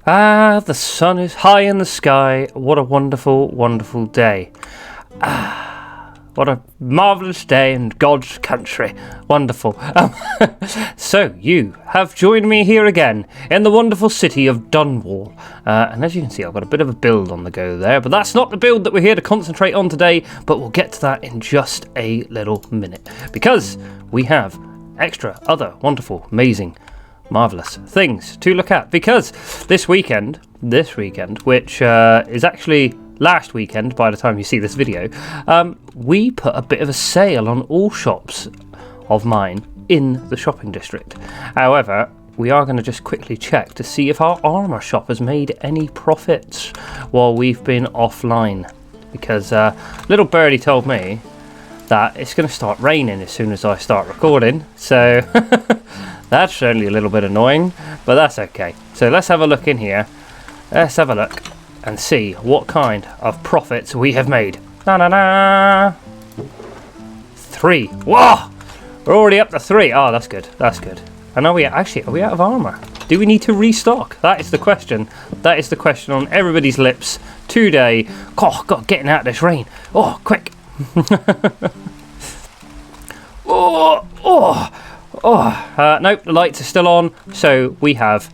Ah, the sun is high in the sky. What a wonderful, wonderful day. Ah, what a marvellous day in God's country. Wonderful. So, you have joined me here again in the wonderful city of Dunwall. And as you can see, I've got a bit of a build on the go there, but that's not the build that we're here to concentrate on today, but we'll get to that in just a little minute. Because we have extra, other, wonderful, amazing, marvellous things to look at, because this weekend, which is actually last weekend by the time you see this video, we put a bit of a sale on all shops of mine in the shopping district. However, we are going to just quickly check to see if our armour shop has made any profits while we've been offline, because little birdie told me that it's going to start raining as soon as I start recording, so that's certainly a little bit annoying, but that's okay. So let's have a look in here. Let's have a look and see what kind of profits we have made. Na 3. Whoa! We're already up to 3. Oh, that's good. That's good. And are we out of armour? Do we need to restock? That is the question. That is the question on everybody's lips today. Oh, God, getting out of this rain. Oh, quick. Nope, the lights are still on, so we have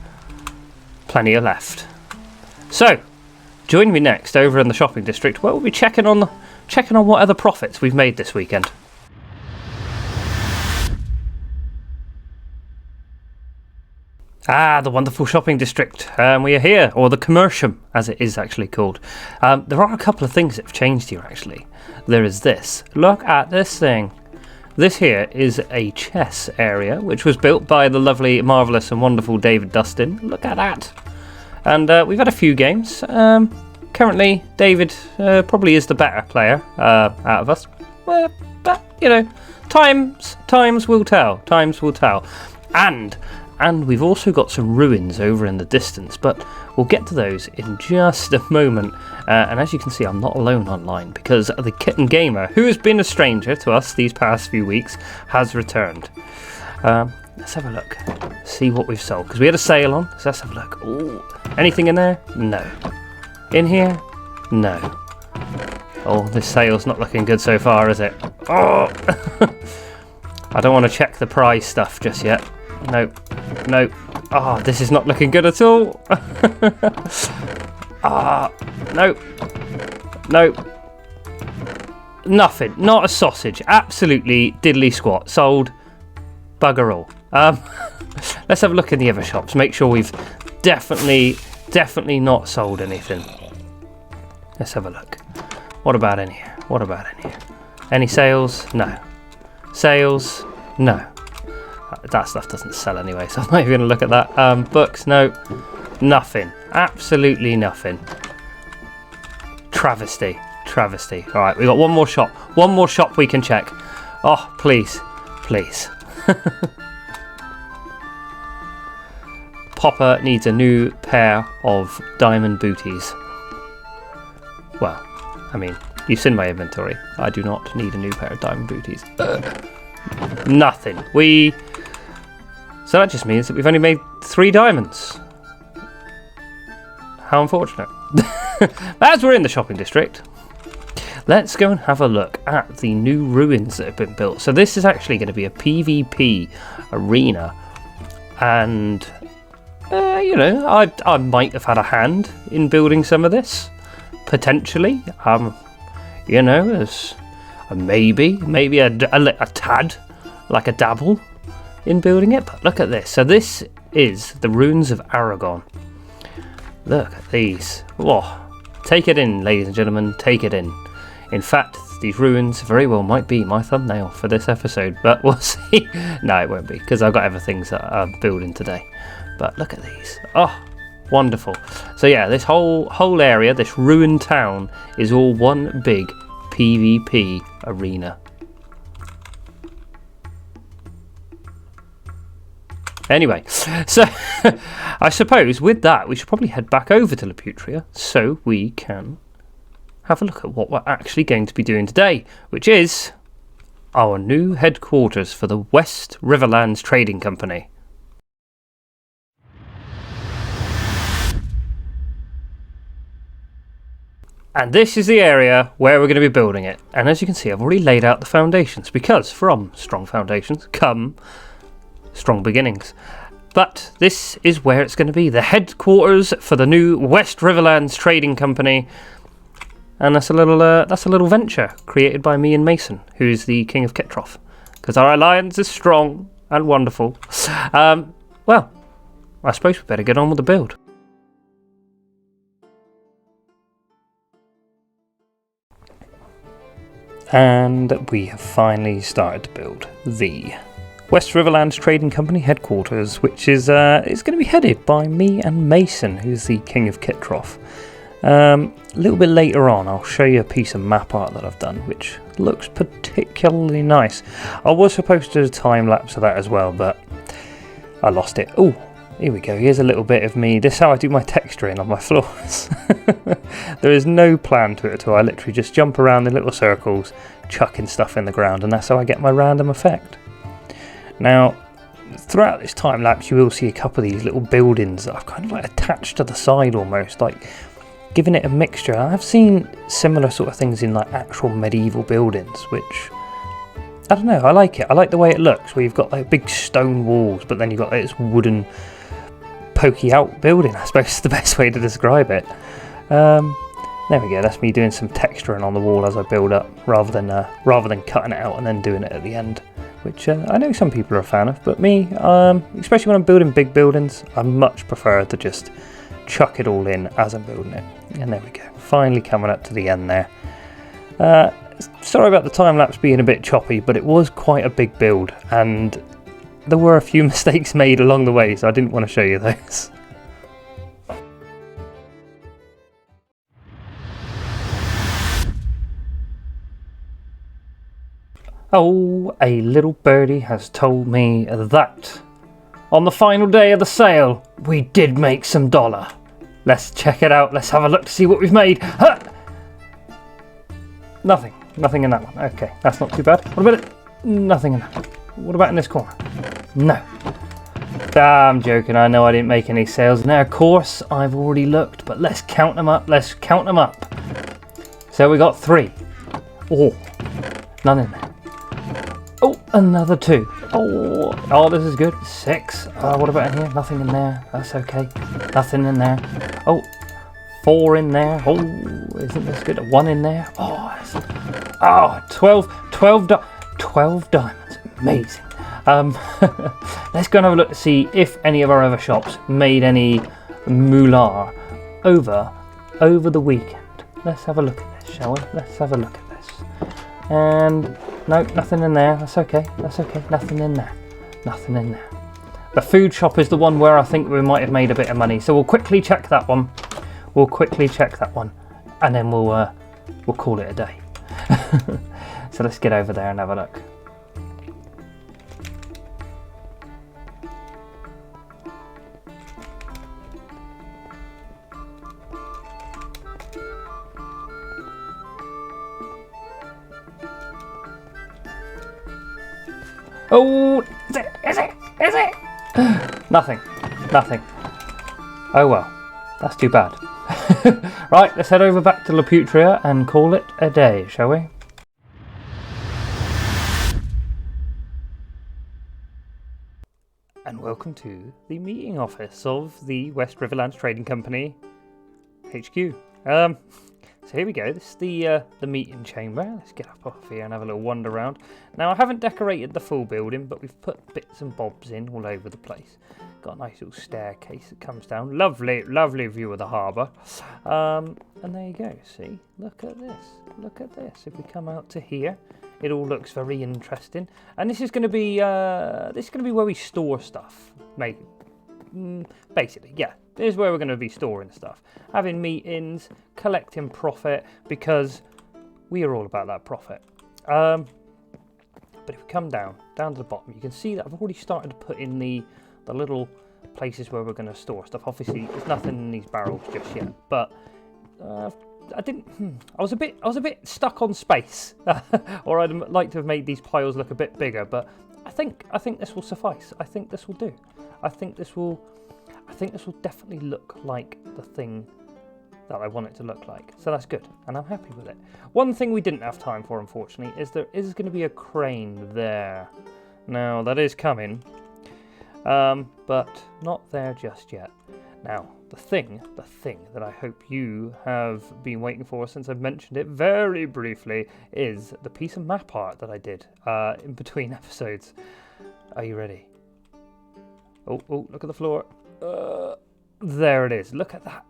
plenty left. So, join me next over in the shopping district, where we'll be checking on what other profits we've made this weekend. Ah, the wonderful shopping district. We are here, or the commercium, as it is actually called. There are a couple of things that have changed here, actually. There is this. Look at this thing. This here is a chess area, which was built by the lovely, marvellous and wonderful David Dustin. Look at that. And we've had a few games. Currently, David probably is the better player out of us. Well, but, you know, times will tell. Times will tell. And we've also got some ruins over in the distance, but we'll get to those in just a moment. And as you can see, I'm not alone online, because the Kitten Gamer, who has been a stranger to us these past few weeks, has returned. Let's have a look, see what we've sold, because we had a sale on, so let's have a look. Ooh. Anything in there? No. In here? No. Oh, this sale's not looking good so far, is it? Oh! I don't want to check the prize stuff just yet. Nope. Oh, this is not looking good at all. Nope. Nothing. Not a sausage. Absolutely diddly squat. Sold. Bugger all. Let's have a look in the other shops. Make sure we've definitely not sold anything. Let's have a look. What about in here? Any sales? No. Sales? No. That stuff doesn't sell anyway, so I'm not even going to look at that. Books, no. Nothing. Absolutely nothing. Travesty. Alright, we've got one more shop. One more shop we can check. Oh, please. Popper needs a new pair of diamond booties. Well, I mean, you've seen my inventory. I do not need a new pair of diamond booties. Nothing. So that just means that we've only made 3 diamonds. How unfortunate. As we're in the shopping district, let's go and have a look at the new ruins that have been built. So this is actually going to be a PvP arena. And, you know, I might have had a hand in building some of this. Potentially. You know, as a maybe a tad, like a dabble in building it. But look at this. So this is the ruins of Aragon. Look at these. Whoa. Take it in, ladies and gentlemen. Take it in. In fact, these ruins very well might be my thumbnail for this episode, but we'll see. No, it won't be, because I've got other things that I'm building today. But look at these. Oh, wonderful. So yeah, this whole area, this ruined town, is all one big PvP arena. Anyway, so I suppose with that we should probably head back over to Laputria so we can have a look at what we're actually going to be doing today, which is our new headquarters for the West Riverlands Trading Company. And this is the area where we're going to be building it. And as you can see, I've already laid out the foundations, because from strong foundations come strong beginnings. But this is where it's going to be, the headquarters for the new West Riverlands Trading Company. And that's a little venture created by me and Mason, who is the King of Ketroff, because our alliance is strong and wonderful. Well, I suppose we better get on with the build. And we have finally started to build the West Riverlands Trading Company headquarters, which is going to be headed by me and Mason, who's the King of Ketroff. A little bit later on, I'll show you a piece of map art that I've done, which looks particularly nice. I was supposed to do a time lapse of that as well, but I lost it. Oh, here we go. Here's a little bit of me. This is how I do my texturing on my floors. There is no plan to it at all. I literally just jump around in little circles, chucking stuff in the ground, and that's how I get my random effect. Now, throughout this time lapse, you will see a couple of these little buildings that I've kind of like attached to the side almost, like giving it a mixture. I've seen similar sort of things in like actual medieval buildings, which I don't know, I like it. I like the way it looks, where you've got like big stone walls, but then you've got like, this wooden pokey out building, I suppose is the best way to describe it. There we go, that's me doing some texturing on the wall as I build up, rather than cutting it out and then doing it at the end, which I know some people are a fan of, but me, especially when I'm building big buildings, I much prefer to just chuck it all in as I'm building it. And there we go, finally coming up to the end there. Sorry about the time lapse being a bit choppy, but it was quite a big build, and there were a few mistakes made along the way, so I didn't want to show you those. Oh, a little birdie has told me that on the final day of the sale, we did make some dollar. Let's check it out. Let's have a look to see what we've made. Huh! Nothing in that one. Okay, that's not too bad. What about it? Nothing in that one. What about in this corner? No. I'm joking. I know I didn't make any sales. Now, of course, I've already looked, but let's count them up. Let's count them up. So we got 3. Oh, none in there. Oh, another 2. Oh, this is good. 6. What about in here? Nothing in there. That's okay. Nothing in there. Oh, 4 in there. Oh, isn't this good? 1 in there. Oh, 12 diamonds. Amazing. Let's go and have a look to see if any of our other shops made any moolah over the weekend. Let's have a look at this, shall we? Let's have a look at this. And no, nothing in there. That's okay. Nothing in there. The food shop is the one where I think we might have made a bit of money. So we'll quickly check that one. And then we'll call it a day. So let's get over there and have a look. Oh, is it? Nothing. Oh well, that's too bad. Right, let's head over back to La Putria and call it a day, shall we? And welcome to the meeting office of the West Riverlands Trading Company HQ. So here we go, this is the meeting chamber. Let's get up off here and have a little wander around. Now, I haven't decorated the full building, but we've put bits and bobs in all over the place. Got a nice little staircase that comes down. Lovely view of the harbour. And there you go, see? Look at this. If we come out to here, it all looks very interesting. And this is going to be where we store stuff. Basically, yeah. This is where we're going to be storing stuff. Having meetings, collecting profit, because we are all about that profit. But if we come down to the bottom, you can see that I've already started to put in the little places where we're going to store stuff. Obviously, there's nothing in these barrels just yet, but I was a bit stuck on space, or I'd like to have made these piles look a bit bigger. But I think this will suffice. I think this will do. I think this will definitely look like the thing that I want it to look like. So that's good, and I'm happy with it. One thing we didn't have time for, unfortunately, is there is going to be a crane there. Now, that is coming, but not there just yet. Now, the thing that I hope you have been waiting for since I've mentioned it very briefly is the piece of map art that I did in between episodes. Are you ready? Oh, look at the floor. There it is. Look at that.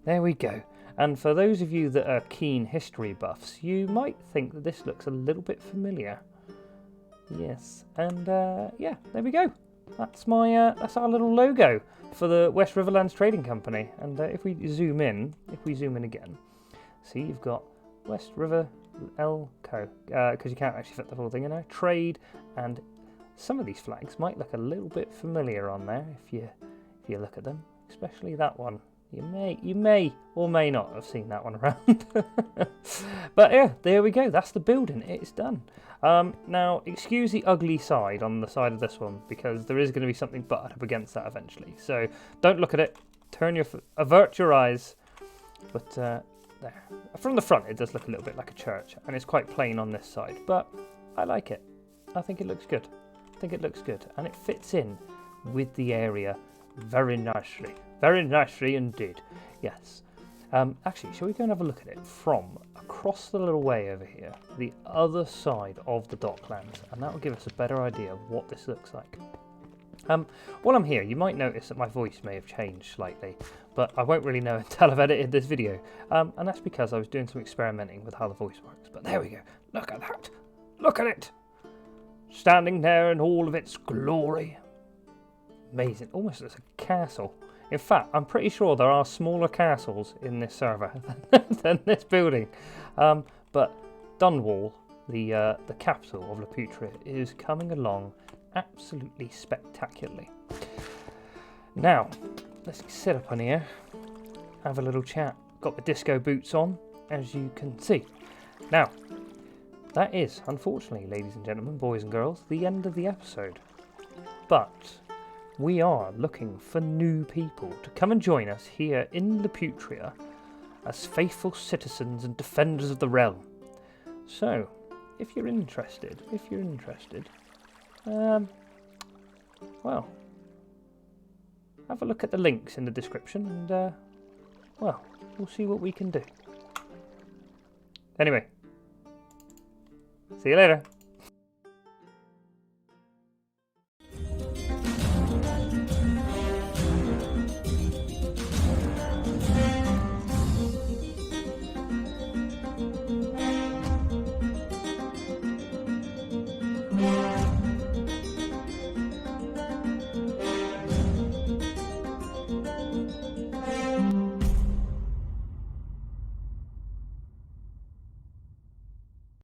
There we go. And for those of you that are keen history buffs, you might think that this looks a little bit familiar. Yes, and yeah, there we go. That's that's our little logo for the West Riverlands Trading Company. And if we zoom in again, see you've got West River L Co. Because you can't actually fit the whole thing in there. Trade, and some of these flags might look a little bit familiar on there if you look at them, especially that one. You may or may not have seen that one around. But yeah, there we go. That's the building. It's done. Now, excuse the ugly side on the side of this one, because there is going to be something butted up against that eventually. So don't look at it. Avert your eyes. But there. From the front, it does look a little bit like a church, and it's quite plain on this side. But I like it. I think it looks good. And it fits in with the area very nicely. Very nicely indeed. Yes. Actually, shall we go and have a look at it from across the little way over here, the other side of the docklands, and that will give us a better idea of what this looks like. While I'm here, you might notice that my voice may have changed slightly, but I won't really know until I've edited this video, and that's because I was doing some experimenting with how the voice works. But there we go. Look at that. Look at it. Standing there in all of its glory. Amazing. Almost as a castle. In fact, I'm pretty sure there are smaller castles in this server than this building. But Dunwall, the capital of Laputria, is coming along absolutely spectacularly. Now, let's sit up on here, have a little chat. Got the disco boots on, as you can see. Now, that is, unfortunately, ladies and gentlemen, boys and girls, the end of the episode. But we are looking for new people to come and join us here in Laputria as faithful citizens and defenders of the realm. So, if you're interested, well, have a look at the links in the description and, well, we'll see what we can do. Anyway, see you later.